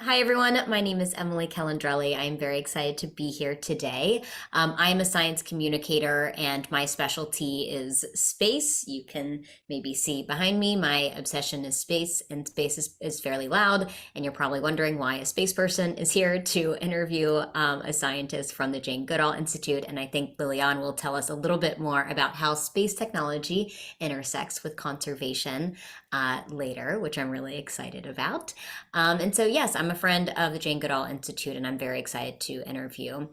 Hi, everyone. My name is Emily Calandrelli. I am very excited to be here today. I am a science communicator, and my specialty is space. You can maybe see behind me, my obsession is space, and space is fairly loud. And you're probably wondering why a space person is here to interview a scientist from the Jane Goodall Institute. And I think Lilian will tell us a little bit more about how space technology intersects with conservation later, which I'm really excited about. And so, yes, I'm a friend of the Jane Goodall Institute, and I'm very excited to interview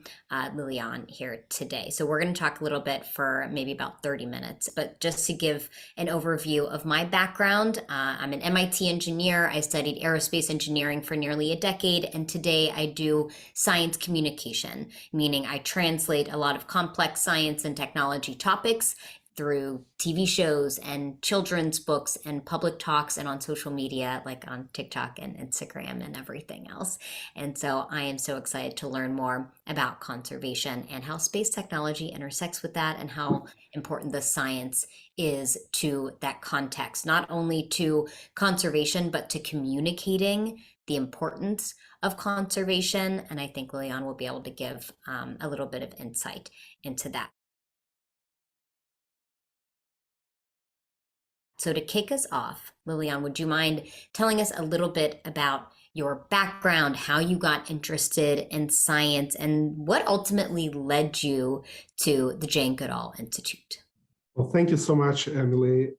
Lilian here today. So, we're going to talk a little bit for maybe about 30 minutes, but just to give an overview of my background, I'm an MIT engineer. I studied aerospace engineering for nearly a decade, and today I do science communication, meaning I translate a lot of complex science and technology topics through TV shows and children's books and public talks and on social media, like on TikTok and Instagram and everything else. And so I am so excited to learn more about conservation and how space technology intersects with that and how important the science is to that context, not only to conservation, but to communicating the importance of conservation. And I think Lilian will be able to give a little bit of insight into that. So to kick us off, Lilian, would you mind telling us a little bit about your background, how you got interested in science, and what ultimately led you to the Jane Goodall Institute? Well, thank you so much, Emily.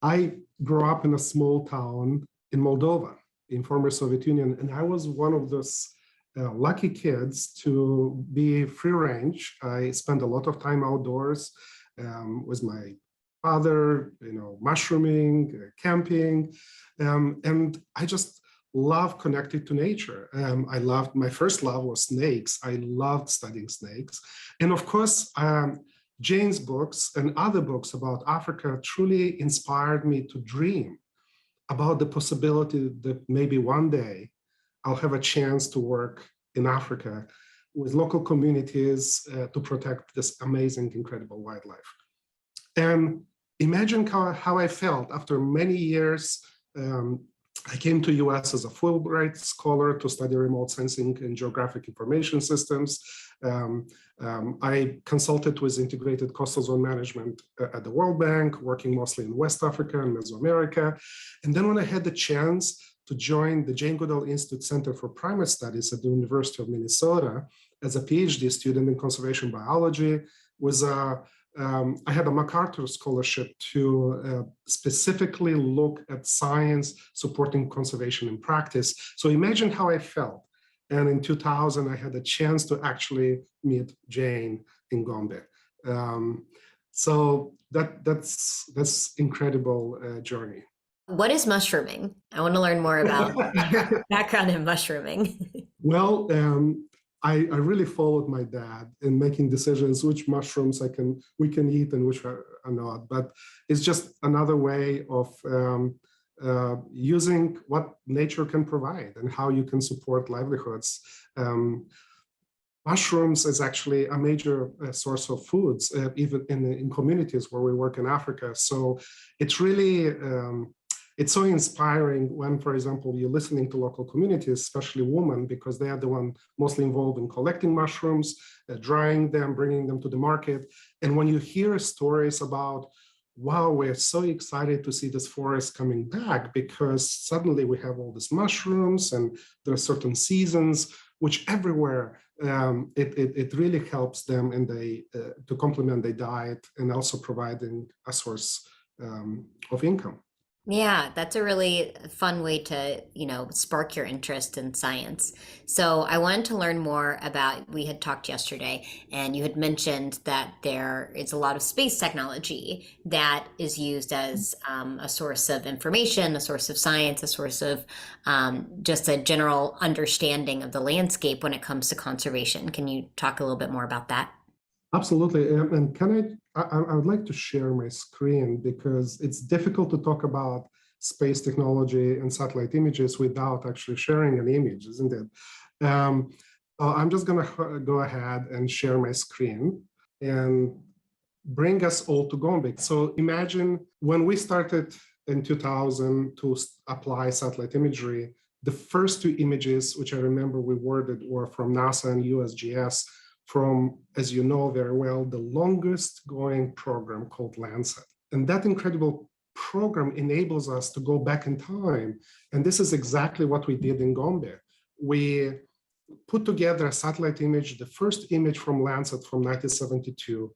I grew up in a small town in Moldova, in former Soviet Union, and I was one of those lucky kids to be free range. I spent a lot of time outdoors with my father, mushrooming, camping, and I just love connected to nature. My first love was snakes. I loved studying snakes. And of course, Jane's books and other books about Africa truly inspired me to dream about the possibility that maybe one day I'll have a chance to work in Africa with local communities to protect this amazing, incredible wildlife. And imagine how I felt after many years. I came to US as a Fulbright scholar to study remote sensing and geographic information systems. I consulted with integrated coastal zone management at the World Bank, working mostly in West Africa and Mesoamerica. And then when I had the chance to join the Jane Goodall Institute Center for Primate Studies at the University of Minnesota as a PhD student in conservation biology, I had a MacArthur scholarship to specifically look at science supporting conservation in practice. So imagine how I felt. And in 2000, I had a chance to actually meet Jane in Gombe. So that's incredible journey. What is mushrooming? I want to learn more about your background in mushrooming. Well, I really followed my dad in making decisions which mushrooms we can eat and which are not. But it's just another way of using what nature can provide and how you can support livelihoods. Mushrooms is actually a major source of foods, even in communities where we work in Africa. So it's really it's so inspiring when, for example, you're listening to local communities, especially women, because they are the one mostly involved in collecting mushrooms, drying them, bringing them to the market. And when you hear stories about, wow, we're so excited to see this forest coming back because suddenly we have all these mushrooms and there are certain seasons, which everywhere, it really helps them and to complement their diet and also providing a source of income. Yeah, that's a really fun way to, spark your interest in science. So I wanted to learn more about, we had talked yesterday, and you had mentioned that there is a lot of space technology that is used as a source of information, a source of science, a source of just a general understanding of the landscape when it comes to conservation. Can you talk a little bit more about that? Absolutely. And I would like to share my screen because it's difficult to talk about space technology and satellite images without actually sharing an image, isn't it? I'm just going to go ahead and share my screen and bring us all to Gombe. So imagine when we started in 2000 to apply satellite imagery, The first two images, which I remember we worded, were from NASA and USGS from, as you know very well, the longest going program called Landsat. And that incredible program enables us to go back in time. And this is exactly what we did in Gombe. We put together a satellite image, the first image from Landsat from 1972,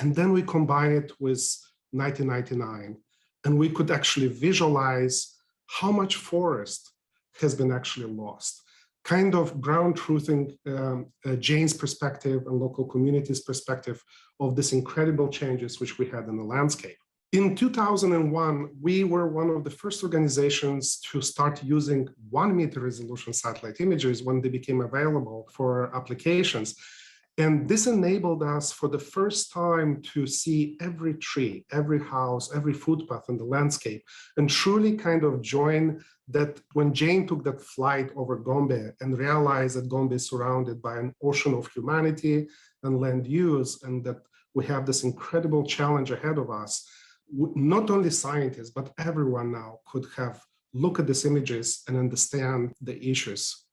and then we combine it with 1999. And we could actually visualize how much forest has been actually lost. Kind of ground truthing Jane's perspective and local communities' perspective of these incredible changes which we had in the landscape. In 2001, we were one of the first organizations to start using 1 meter resolution satellite images when they became available for applications. And this enabled us for the first time to see every tree, every house, every footpath in the landscape, and truly kind of join that when Jane took that flight over Gombe and realized that Gombe is surrounded by an ocean of humanity and land use, and that we have this incredible challenge ahead of us, not only scientists, but everyone now could have look at these images and understand the issues.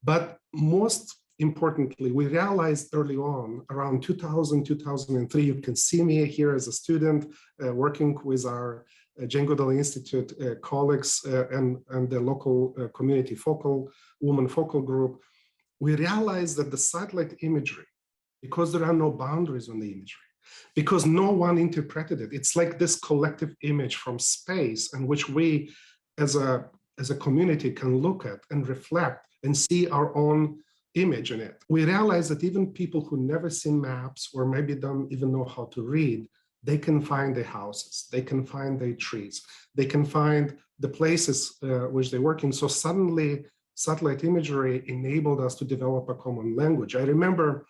But most importantly, we realized early on, around 2000, 2003, you can see me here as a student working with our Jane Goodall Institute colleagues and the local community woman focal group. We realized that the satellite imagery, because there are no boundaries on the imagery, because no one interpreted it, it's like this collective image from space in which we as a community can look at and reflect and see our own image in it. We realize that even people who never seen maps or maybe don't even know how to read, they can find their houses, they can find their trees, they can find the places which they're working. So suddenly satellite imagery enabled us to develop a common language. I remember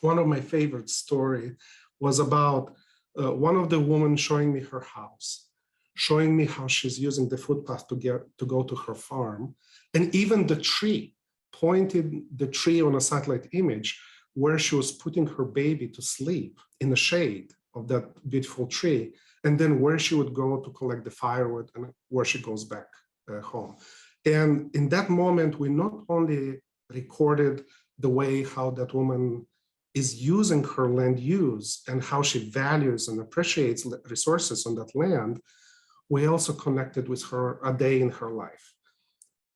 one of my favorite story was about one of the women showing me her house, showing me how she's using the footpath to go to her farm. And even the tree, pointed the tree on a satellite image where she was putting her baby to sleep in the shade of that beautiful tree, and then where she would go to collect the firewood and where she goes back home. And in that moment, we not only recorded the way how that woman is using her land use and how she values and appreciates resources on that land, we also connected with her a day in her life.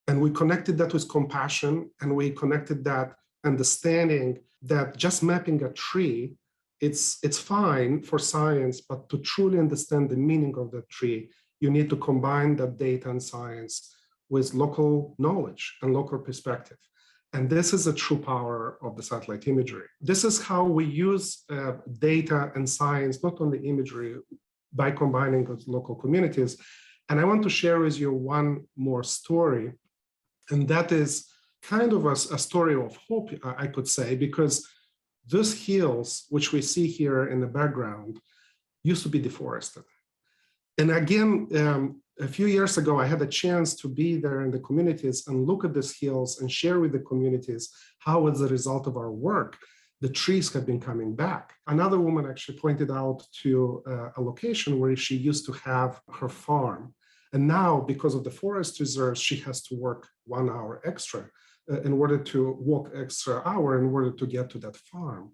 And we connected that with compassion, and we connected that understanding that just mapping a tree, it's fine for science, but to truly understand the meaning of the tree, you need to combine that data and science with local knowledge and local perspective. And this is the true power of the satellite imagery. This is how we use data and science, not only imagery, by combining with local communities. And I want to share with you one more story. And that is kind of a story of hope, I could say, because these hills, which we see here in the background, used to be deforested. And again, a few years ago, I had a chance to be there in the communities and look at these hills and share with the communities how, as a result of our work, the trees have been coming back. Another woman actually pointed out to a location where she used to have her farm. And now, because of the forest reserves, she has to work 1 hour extra in order to walk extra hour in order to get to that farm.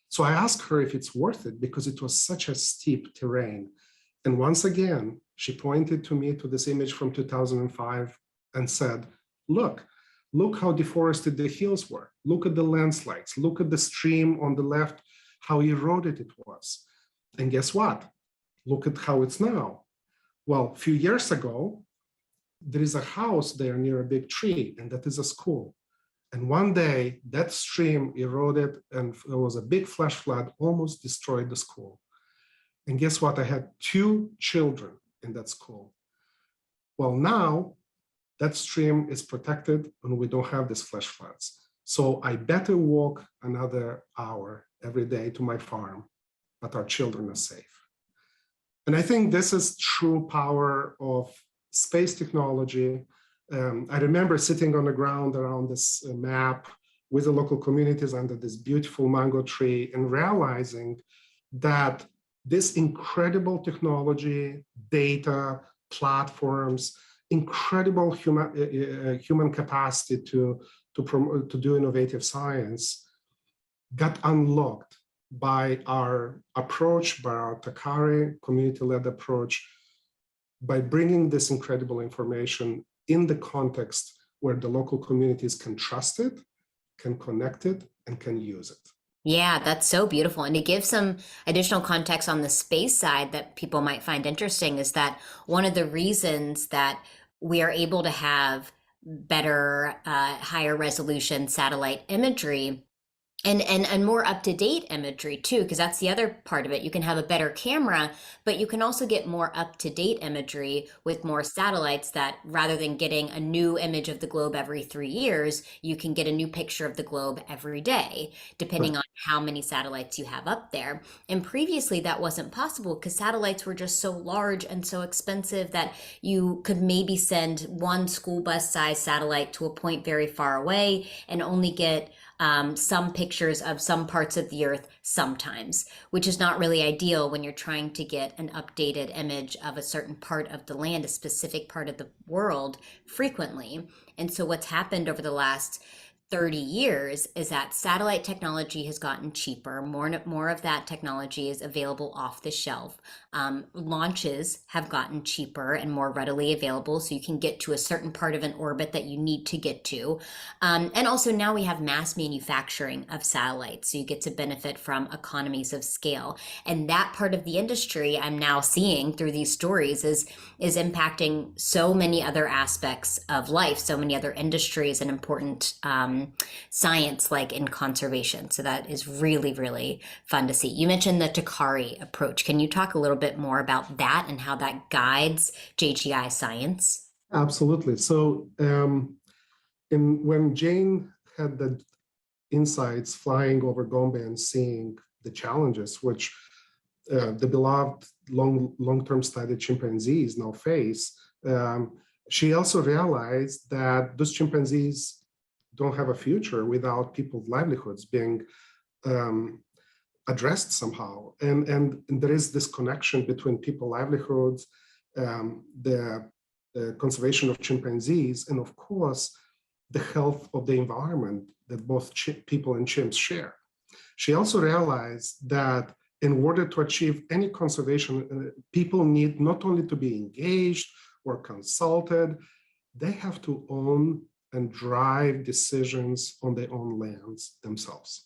So I asked her if it's worth it because it was such a steep terrain. And once again, she pointed to me to this image from 2005 and said, look how deforested the hills were. Look at the landslides. Look at the stream on the left, how eroded it was. And guess what? Look at how it's now. Well, a few years ago, there is a house there near a big tree, and that is a school. And one day, that stream eroded, and there was a big flash flood, almost destroyed the school. And guess what? I had 2 children in that school. Well, now, that stream is protected, and we don't have these flash floods. So I better walk another hour every day to my farm, but our children are safe. And I think this is true power of space technology. I remember sitting on the ground around this map with the local communities under this beautiful mango tree and realizing that this incredible technology, data, platforms, incredible human capacity to do innovative science got unlocked by our approach, by our Takara community-led approach, by bringing this incredible information in the context where the local communities can trust it, can connect it, and can use it. Yeah, that's so beautiful. And to give some additional context on the space side that people might find interesting is that one of the reasons that we are able to have better, higher resolution satellite imagery and more up-to-date imagery too, because that's the other part of it. You can have a better camera, but you can also get more up-to-date imagery with more satellites that rather than getting a new image of the globe every 3 years, you can get a new picture of the globe every day, depending on how many satellites you have up there. And previously that wasn't possible because satellites were just so large and so expensive that you could maybe send one school bus size satellite to a point very far away and only get some pictures of some parts of the earth sometimes, which is not really ideal when you're trying to get an updated image of a certain part of the land, a specific part of the world frequently. And so what's happened over the last 30 years is that satellite technology has gotten cheaper. More of that technology is available off the shelf. Launches have gotten cheaper and more readily available, so you can get to a certain part of an orbit that you need to get to. And also now we have mass manufacturing of satellites, so you get to benefit from economies of scale. And that part of the industry I'm now seeing through these stories is impacting so many other aspects of life, so many other industries and important science like in conservation. So that is really, really fun to see. You mentioned the Takara approach. Can you talk a little bit more about that and how that guides JGI science? Absolutely. So when Jane had the insights flying over Gombe and seeing the challenges which the beloved long-term studied chimpanzees now face, she also realized that those chimpanzees don't have a future without people's livelihoods being addressed somehow. And there is this connection between people's livelihoods, the conservation of chimpanzees, and of course, the health of the environment that both people and chimps share. She also realized that in order to achieve any conservation, people need not only to be engaged or consulted, they have to own and drive decisions on their own lands themselves.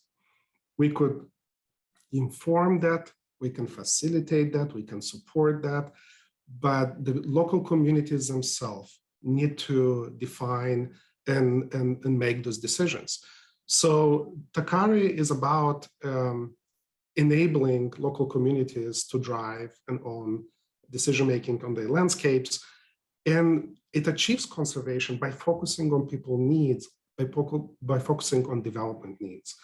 We could inform that, we can facilitate that, we can support that, but the local communities themselves need to define and make those decisions. So Takara is about enabling local communities to drive and own decision-making on their landscapes. And it achieves conservation by focusing on people's needs, by focusing on development needs.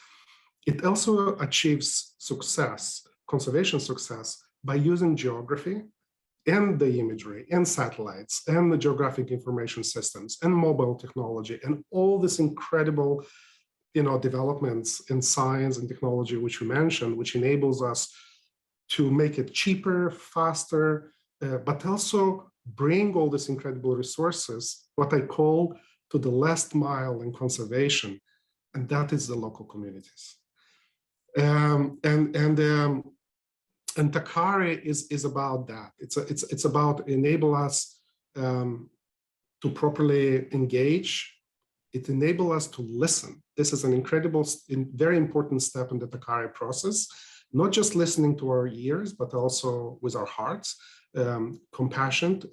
It also achieves success, conservation success, by using geography and the imagery and satellites and the geographic information systems and mobile technology and all this incredible developments in science and technology, which we mentioned, which enables us to make it cheaper, faster, but also bring all these incredible resources, what I call to the last mile in conservation, and that is the local communities. And Takara is about that. It's about enable us to properly engage. It enables us to listen. This is an incredible, very important step in the Takara process, not just listening to our ears, but also with our hearts. Compassion,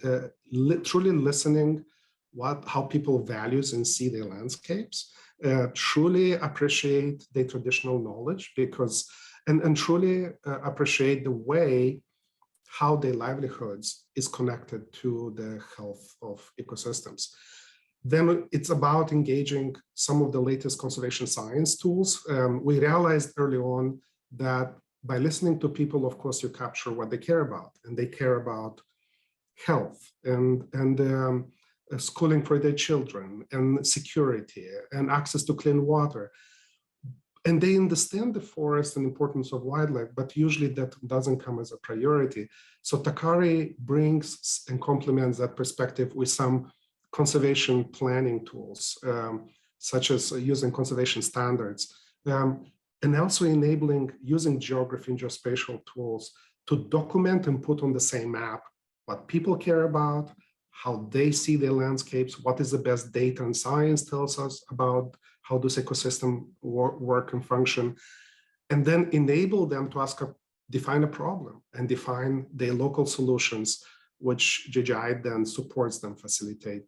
truly listening how people values and see their landscapes, truly appreciate their traditional knowledge because, and truly appreciate the way how their livelihoods is connected to the health of ecosystems. Then it's about engaging some of the latest conservation science tools. We realized early on that by listening to people, of course, you capture what they care about, and they care about health and schooling for their children and security and access to clean water. And they understand the forest and importance of wildlife, but usually that doesn't come as a priority. So Takara brings and complements that perspective with some conservation planning tools, such as using conservation standards, and also enabling using geography and geospatial tools to document and put on the same map what people care about, how they see their landscapes, what is the best data and science tells us about how this ecosystem work and function, and then enable them to define a problem and define their local solutions, which JGI then supports them facilitate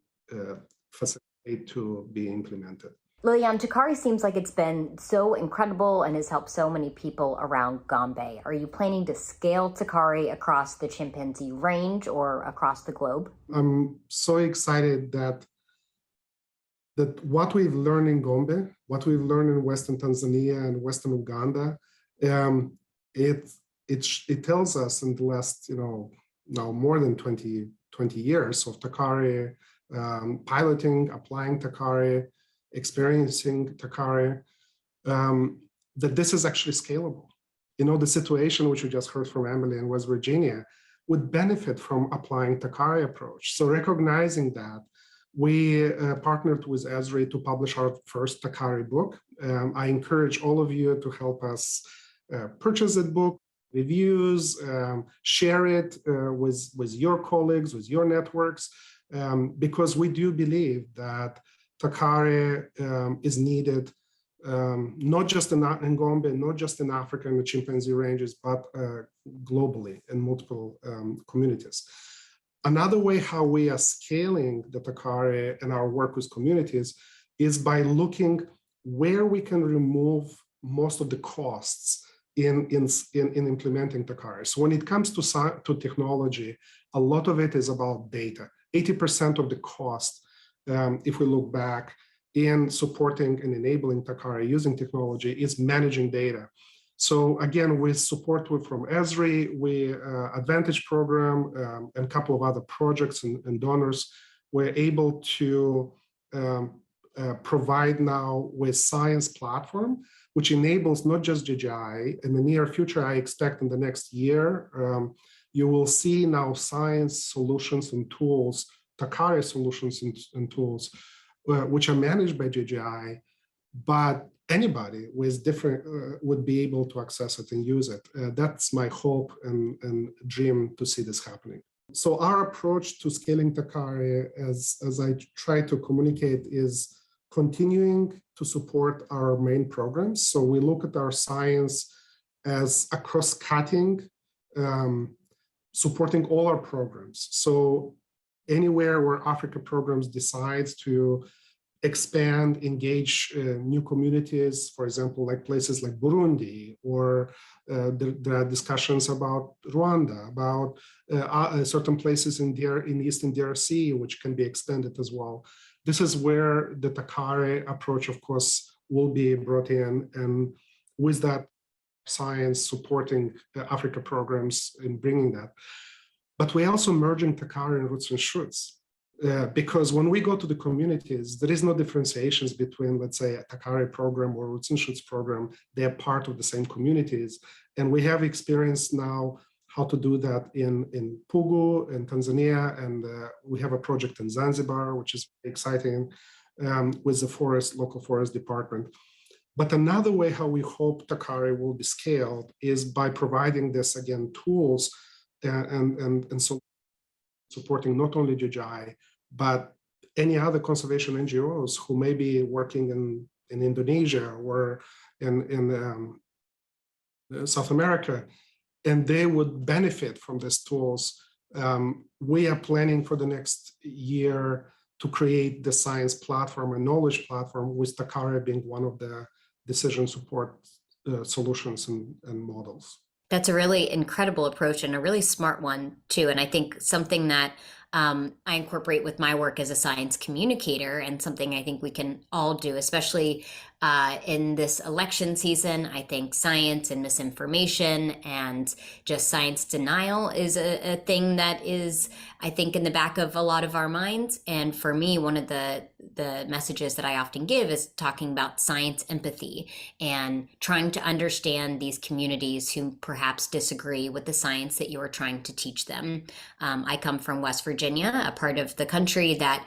to be implemented. Lilian, Takara seems like it's been so incredible and has helped so many people around Gombe. Are you planning to scale Takara across the chimpanzee range or across the globe? I'm so excited that what we've learned in Gombe, what we've learned in Western Tanzania and Western Uganda, it tells us in the last, now more than 20 years of Takara, piloting, applying Takara, experiencing Takara, that this is actually scalable. The situation which we just heard from Emily in West Virginia would benefit from applying Takara approach. So recognizing that, we partnered with Esri to publish our first Takara book. I encourage all of you to help us purchase that book, reviews, share it with your colleagues, with your networks, because we do believe that Takara is needed, not just in Gombe, not just in Africa and the chimpanzee ranges, but globally in multiple communities. Another way how we are scaling the Takara and our work with communities is by looking where we can remove most of the costs in implementing Takara. So when it comes to technology, a lot of it is about data. 80% of the cost, if we look back in supporting and enabling Takara using technology, is managing data. So again, with support from Esri, Advantage program, and a couple of other projects and donors, we're able to provide now with science platform, which enables not just JGI. In the near future, I expect in the next year, you will see now science solutions and tools, Takara solutions and tools, which are managed by JGI, but anybody with different would be able to access it and use it. That's my hope and dream to see this happening. So our approach to scaling Takara, as I try to communicate, is continuing to support our main programs. So we look at our science as a cross-cutting, supporting all our programs. So anywhere where Africa programs decides to expand, engage new communities, for example, like places like Burundi, or there are discussions about Rwanda, about certain places in Eastern DRC, which can be extended as well. This is where the Takara approach, of course, will be brought in, and with that science supporting Africa programs in bringing that. But we're also merging Takara and roots and shoots. Because when we go to the communities, there is no differentiations between, let's say, a Takara program or Roots and Shoots program. They are part of the same communities. And we have experience now how to do that in Pugu, in Tanzania, and we have a project in Zanzibar, which is exciting, with the local forest department. But another way how we hope Takara will be scaled is by providing this, again, tools and so supporting not only JGI, but any other conservation NGOs who may be working in Indonesia or in South America, and they would benefit from these tools. We are planning for the next year to create the science platform and knowledge platform, with Takara being one of the decision support solutions and models. That's a really incredible approach and a really smart one too. And I think something that I incorporate with my work as a science communicator, and something I think we can all do, especially in this election season. I think science and misinformation and just science denial is a thing that is, I think, in the back of a lot of our minds. And for me, one of the messages that I often give is talking about science empathy and trying to understand these communities who perhaps disagree with the science that you are trying to teach them. I come from West Virginia, a part of the country that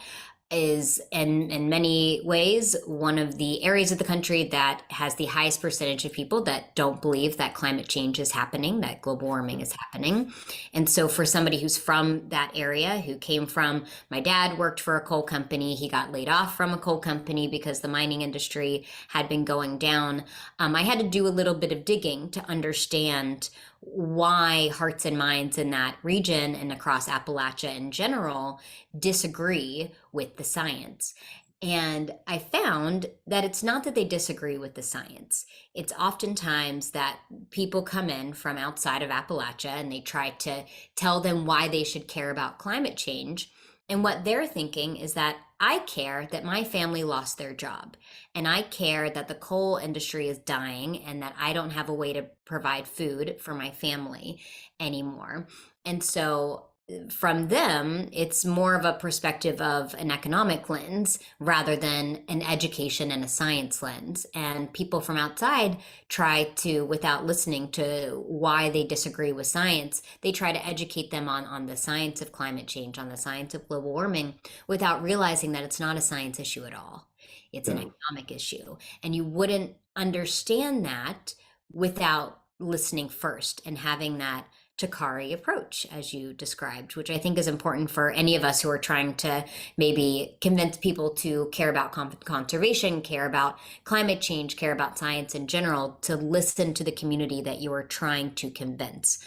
is in many ways one of the areas of the country that has the highest percentage of people that don't believe that climate change is happening, that global warming is happening. And so for somebody who's from that area, who came from, my dad worked for a coal company, he got laid off from a coal company because the mining industry had been going down. I had to do a little bit of digging to understand why hearts and minds in that region and across Appalachia in general disagree with the science. And I found that it's not that they disagree with the science. It's oftentimes that people come in from outside of Appalachia and they try to tell them why they should care about climate change. And what they're thinking is that I care that my family lost their job, and I care that the coal industry is dying and that I don't have a way to provide food for my family anymore. And so from them, it's more of a perspective of an economic lens rather than an education and a science lens. And people from outside try to, without listening to why they disagree with science, they try to educate them on the science of climate change, on the science of global warming, without realizing that it's not a science issue at all. It's an economic issue. And you wouldn't understand that without listening first and having that Takara approach, as you described, which I think is important for any of us who are trying to maybe convince people to care about conservation, care about climate change, care about science in general, to listen to the community that you are trying to convince.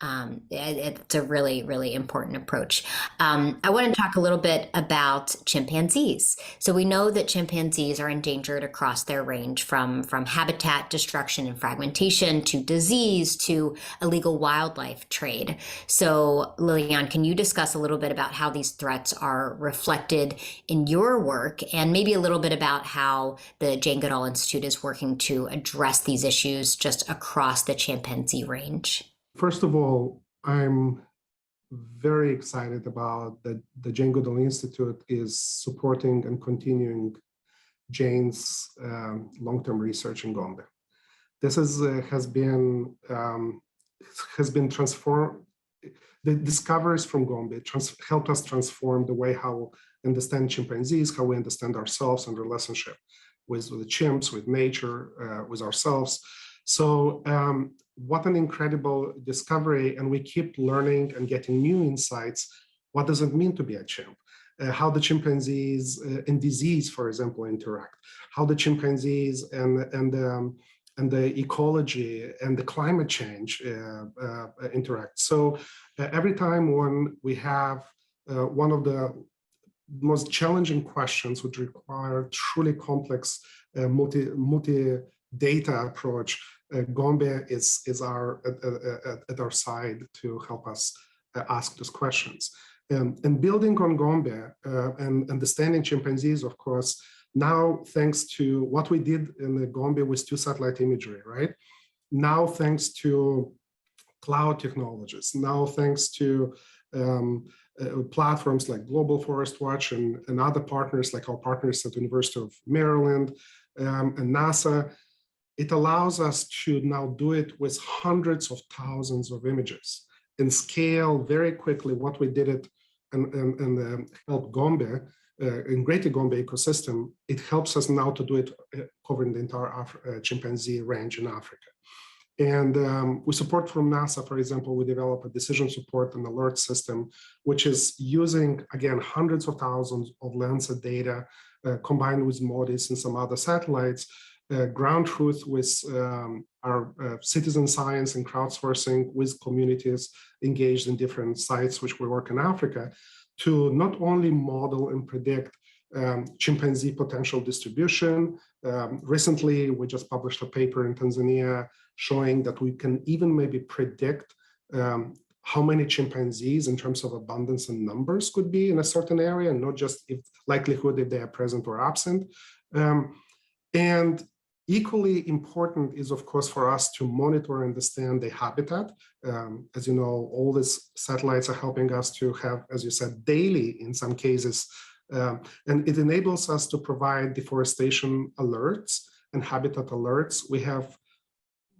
It's a really, really important approach. I want to talk a little bit about chimpanzees. So we know that chimpanzees are endangered across their range from habitat destruction and fragmentation to disease to illegal wildlife trade. So Lilian, can you discuss a little bit about how these threats are reflected in your work, and maybe a little bit about how the Jane Goodall Institute is working to address these issues just across the chimpanzee range? First of all, I'm very excited about that the Jane Goodall Institute is supporting and continuing Jane's long-term research in Gombe. This has been transformed. The discoveries from Gombe helped us transform the way how we understand chimpanzees, how we understand ourselves and relationship with the chimps, with nature, with ourselves. So what an incredible discovery, and we keep learning and getting new insights. What does it mean to be a chimp? How the chimpanzees and disease, for example, interact, how the chimpanzees and the ecology and the climate change interact. So every time when we have one of the most challenging questions would require truly complex multi-data approach, Gombe is at our side to help us ask those questions. And building on Gombe and understanding chimpanzees, of course, now thanks to what we did in the Gombe with 2 satellite imagery, right? Now thanks to cloud technologies, now thanks to platforms like Global Forest Watch and other partners like our partners at the University of Maryland and NASA, it allows us to now do it with hundreds of thousands of images and scale very quickly what we did it and help Gombe, in Greater Gombe ecosystem. It helps us now to do it covering the entire chimpanzee range in Africa. And we support from NASA, for example, we develop a decision support and alert system, which is using, again, hundreds of thousands of Landsat data combined with MODIS and some other satellites, ground truth with our citizen science and crowdsourcing with communities engaged in different sites which we work in Africa, to not only model and predict chimpanzee potential distribution. Recently, we just published a paper in Tanzania showing that we can even maybe predict how many chimpanzees in terms of abundance and numbers could be in a certain area, and not just if likelihood if they are present or absent. And equally important is, of course, for us to monitor and understand the habitat. As you know, all these satellites are helping us to have, as you said, daily in some cases, and it enables us to provide deforestation alerts and habitat alerts. We have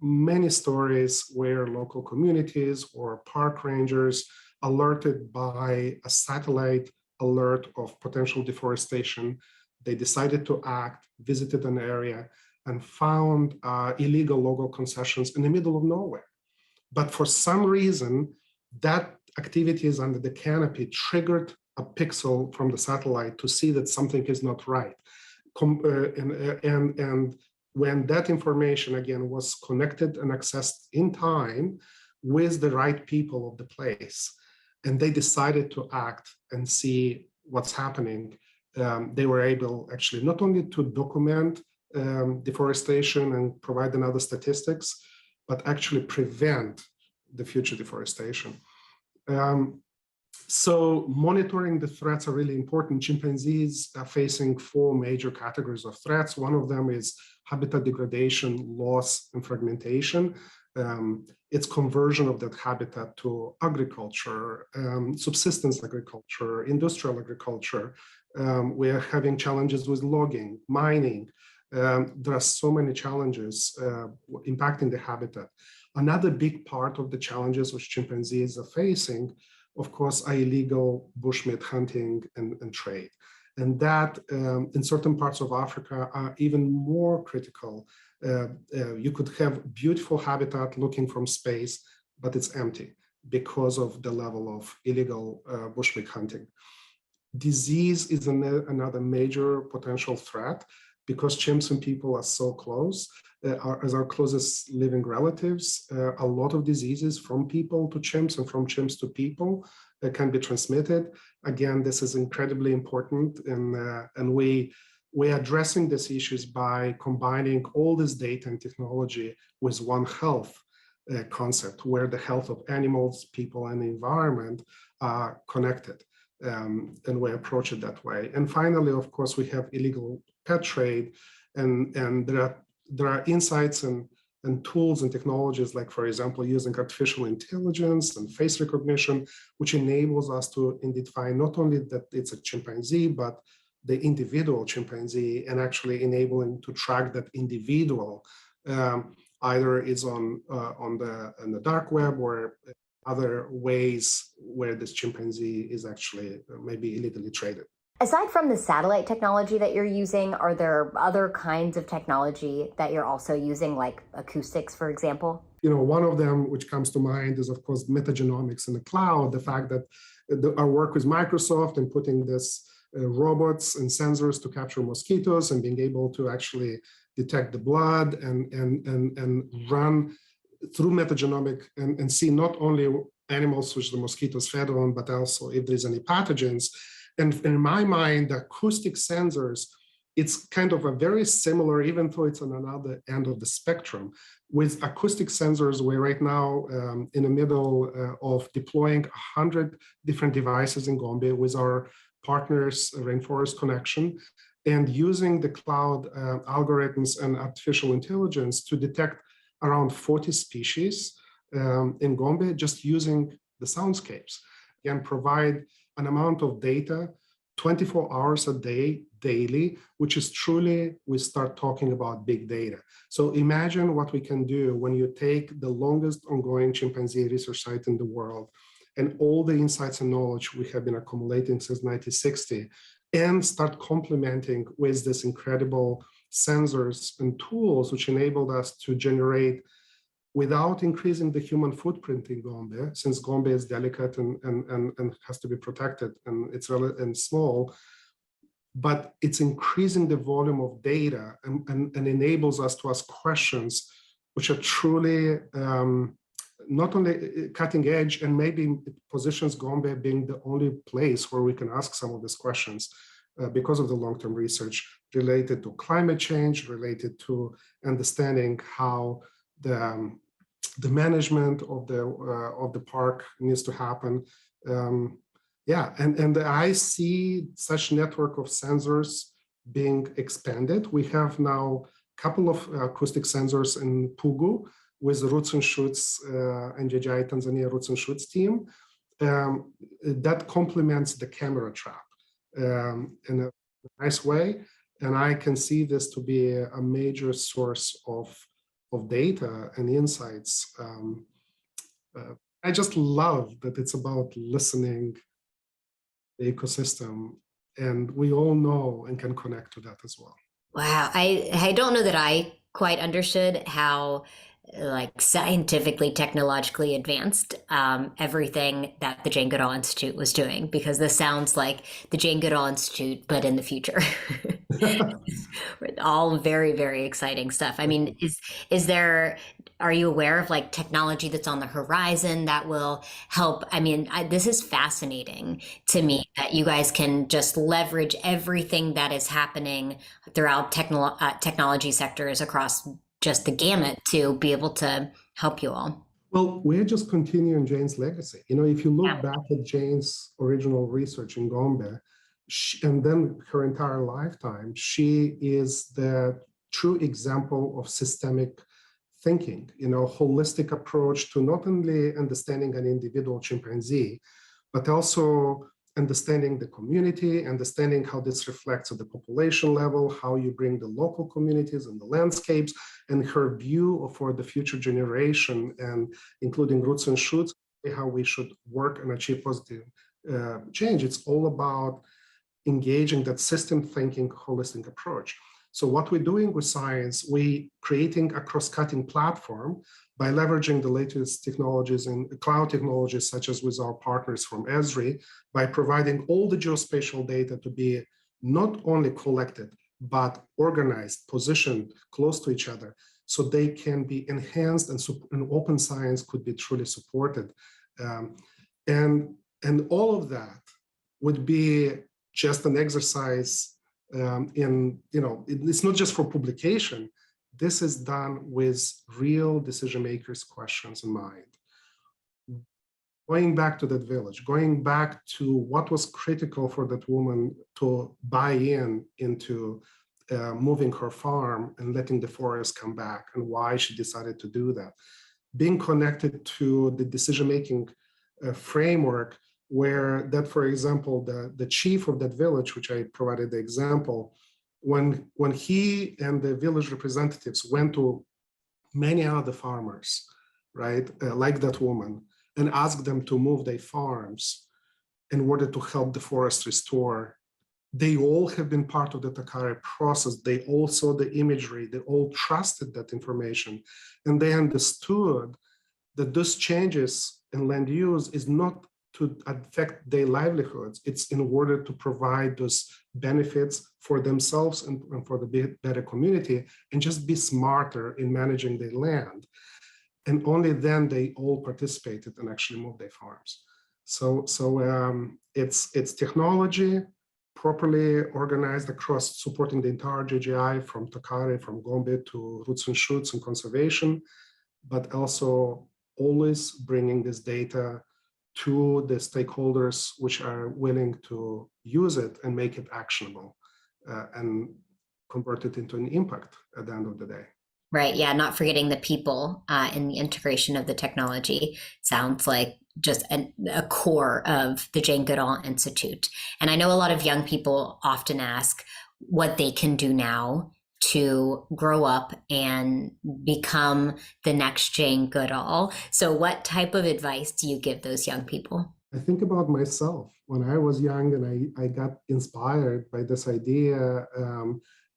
many stories where local communities or park rangers alerted by a satellite alert of potential deforestation. They decided to act, visited an area, and found illegal local concessions in the middle of nowhere. But for some reason, that activities under the canopy triggered a pixel from the satellite to see that something is not right. And when that information, again, was connected and accessed in time with the right people of the place, and they decided to act and see what's happening, they were able actually not only to document deforestation and provide another statistics, but actually prevent the future deforestation. So monitoring the threats are really important. Chimpanzees are facing 4 major categories of threats. One of them is habitat degradation, loss, and fragmentation. It's conversion of that habitat to agriculture, subsistence agriculture, industrial agriculture. We are having challenges with logging, mining. There are so many challenges impacting the habitat. Another big part of the challenges which chimpanzees are facing, of course, are illegal bushmeat hunting and trade. And that in certain parts of Africa are even more critical. You could have beautiful habitat looking from space, but it's empty because of the level of illegal bushmeat hunting. Disease is another major potential threat because chimps and people are so close, as our closest living relatives. A lot of diseases from people to chimps and from chimps to people can be transmitted. Again, this is incredibly important, and we're addressing these issues by combining all this data and technology with One Health concept, where the health of animals, people, and the environment are connected. And we approach it that way. And finally, of course, we have illegal pet trade, and there are insights and tools and technologies, like, for example, using artificial intelligence and face recognition, which enables us to identify not only that it's a chimpanzee, but the individual chimpanzee, and actually enabling to track that individual, either is on the dark web or other ways where this chimpanzee is actually maybe illegally traded. Aside from the satellite technology that you're using, are there other kinds of technology that you're also using, like acoustics, for example? One of them which comes to mind is, of course, metagenomics in the cloud, the fact that our work with Microsoft and putting this robots and sensors to capture mosquitoes and being able to actually detect the blood and run through metagenomic and see not only animals which the mosquitoes fed on, but also if there's any pathogens. And in my mind, the acoustic sensors, it's kind of a very similar, even though it's on another end of the spectrum. With acoustic sensors, we're right now in the middle of deploying 100 different devices in Gombe with our partners, Rainforest Connection, and using the cloud algorithms and artificial intelligence to detect around 40 species in Gombe, just using the soundscapes, and provide an amount of data 24 hours a day, daily, which is truly, we start talking about big data. So imagine what we can do when you take the longest ongoing chimpanzee research site in the world and all the insights and knowledge we have been accumulating since 1960, and start complementing with this incredible sensors and tools which enabled us to generate, without increasing the human footprint in Gombe, since Gombe is delicate and has to be protected and it's relatively small, but it's increasing the volume of data and enables us to ask questions which are truly not only cutting edge, and maybe positions Gombe being the only place where we can ask some of these questions because of the long-term research related to climate change, related to understanding how the management of the park needs to happen. And I see such network of sensors being expanded. We have now a couple of acoustic sensors in Pugu with Roots and Shoots and JGI Tanzania Roots and Shoots team that complements the camera trap in a nice way. And I can see this to be a major source of data and insights. I just love that it's about listening the ecosystem. And we all know and can connect to that as well. Wow. I don't know that I quite understood how like scientifically, technologically advanced everything that the Jane Goodall Institute was doing, because this sounds like the Jane Goodall Institute, but in the future. All very, very exciting stuff. I mean, is there, are you aware of like technology that's on the horizon that will help? I mean, this is fascinating to me that you guys can just leverage everything that is happening throughout technology sectors across just the gamut to be able to help you all. Well, we're just continuing Jane's legacy. You know, if you look Yeah. back at Jane's original research in Gombe, and then her entire lifetime, she is the true example of systemic thinking, you know, holistic approach to not only understanding an individual chimpanzee, but also understanding the community, understanding how this reflects at the population level, how you bring the local communities and the landscapes, and her view for the future generation, and including roots and shoots, how we should work and achieve positive change. It's all about engaging that system thinking, holistic approach. So what we're doing with science, we creating a cross-cutting platform by leveraging the latest technologies and cloud technologies, such as with our partners from Esri, by providing all the geospatial data to be not only collected, but organized, positioned close to each other, so they can be enhanced and open science could be truly supported. And all of that would be just an exercise in, you know, it's not just for publication. This is done with real decision makers' questions in mind. Going back to that village, going back to what was critical for that woman to buy into moving her farm and letting the forest come back, and why she decided to do that. Being connected to the decision-making framework, where that, for example, the chief of that village, which I provided the example, when he and the village representatives went to many other farmers, right, like that woman, and asked them to move their farms in order to help the forest restore, they all have been part of the Takara process. They all saw the imagery, they all trusted that information, and they understood that those changes in land use is not to affect their livelihoods. It's in order to provide those benefits for themselves and for the better community, and just be smarter in managing their land. And only then they all participated and actually moved their farms. So it's technology properly organized across supporting the entire JGI, from Takara, from Gombe to roots and shoots and conservation, but also always bringing this data to the stakeholders which are willing to use it and make it actionable and convert it into an impact at the end of the day. Right. Yeah. Not forgetting the people in the integration of the technology sounds like just a core of the Jane Goodall Institute. And I know a lot of young people often ask what they can do now to grow up and become the next Jane Goodall. So what type of advice do you give those young people? I think about myself when I was young, and I got inspired by this idea.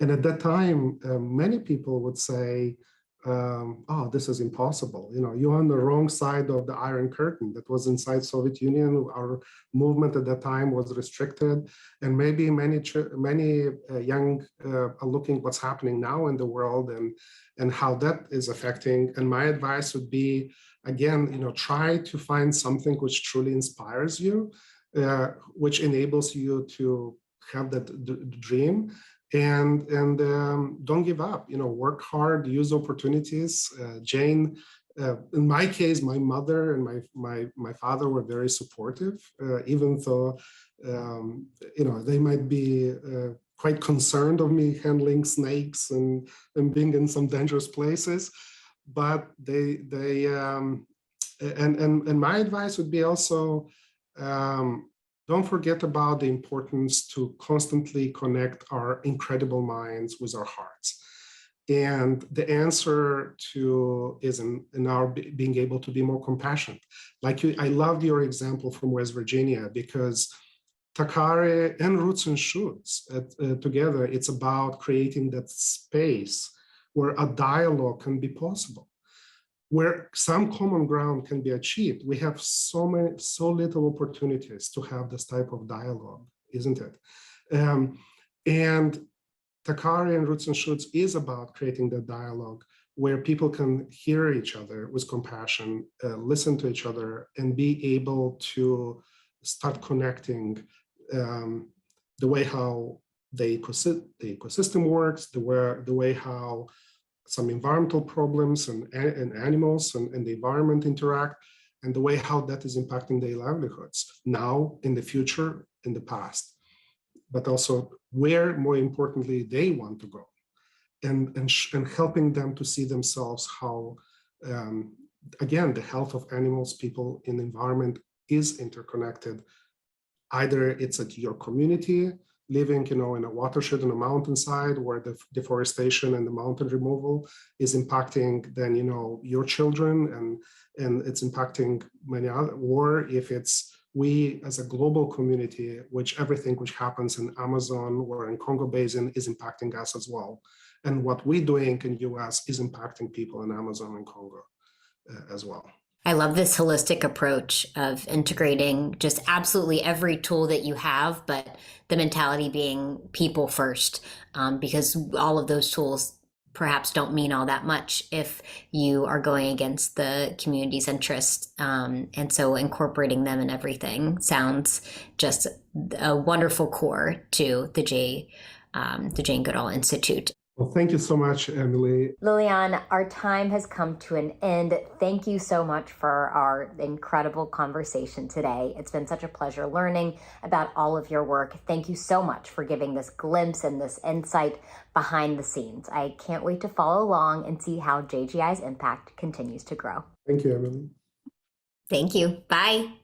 And at that time, many people would say, oh, this is impossible. You know, you're on the wrong side of the Iron Curtain that was inside Soviet Union. Our movement at that time was restricted. And maybe many young are looking what's happening now in the world and how that is affecting. And my advice would be, again, you know, try to find something which truly inspires you, which enables you to have that dream. And don't give up, you know, work hard, use opportunities. Jane, in my case, my mother and my father were very supportive, even though, you know, they might be quite concerned of me handling snakes and being in some dangerous places. But and my advice would be also, don't forget about the importance to constantly connect our incredible minds with our hearts. And the answer to is in our being able to be more compassionate. Like I loved your example from West Virginia, because Takara and Roots and Shoots together, it's about creating that space where a dialogue can be possible, where some common ground can be achieved. We have so little opportunities to have this type of dialogue, isn't it? And Takara and Roots and Shoots is about creating that dialogue where people can hear each other with compassion, listen to each other, and be able to start connecting the way how the ecosystem works, the way how some environmental problems and animals and the environment interact, and the way how that is impacting their livelihoods now, in the future, in the past, but also where, more importantly, they want to go, and helping them to see themselves how, again, the health of animals, people, and the environment is interconnected. Either it's at your community, living, in a watershed on a mountainside where the deforestation and the mountain removal is impacting then, your children, and it's impacting many other, or if it's we as a global community, which everything which happens in Amazon or in Congo Basin is impacting us as well. And what we're doing in US is impacting people in Amazon and Congo as well. I love this holistic approach of integrating just absolutely every tool that you have, but the mentality being people first, because all of those tools perhaps don't mean all that much if you are going against the community's interest. And so incorporating them in everything sounds just a wonderful core to the Jane Goodall Institute. Well, thank you so much, Emily. Lilian, our time has come to an end. Thank you so much for our incredible conversation today. It's been such a pleasure learning about all of your work. Thank you so much for giving this glimpse and this insight behind the scenes. I can't wait to follow along and see how JGI's impact continues to grow. Thank you, Emily. Thank you. Bye.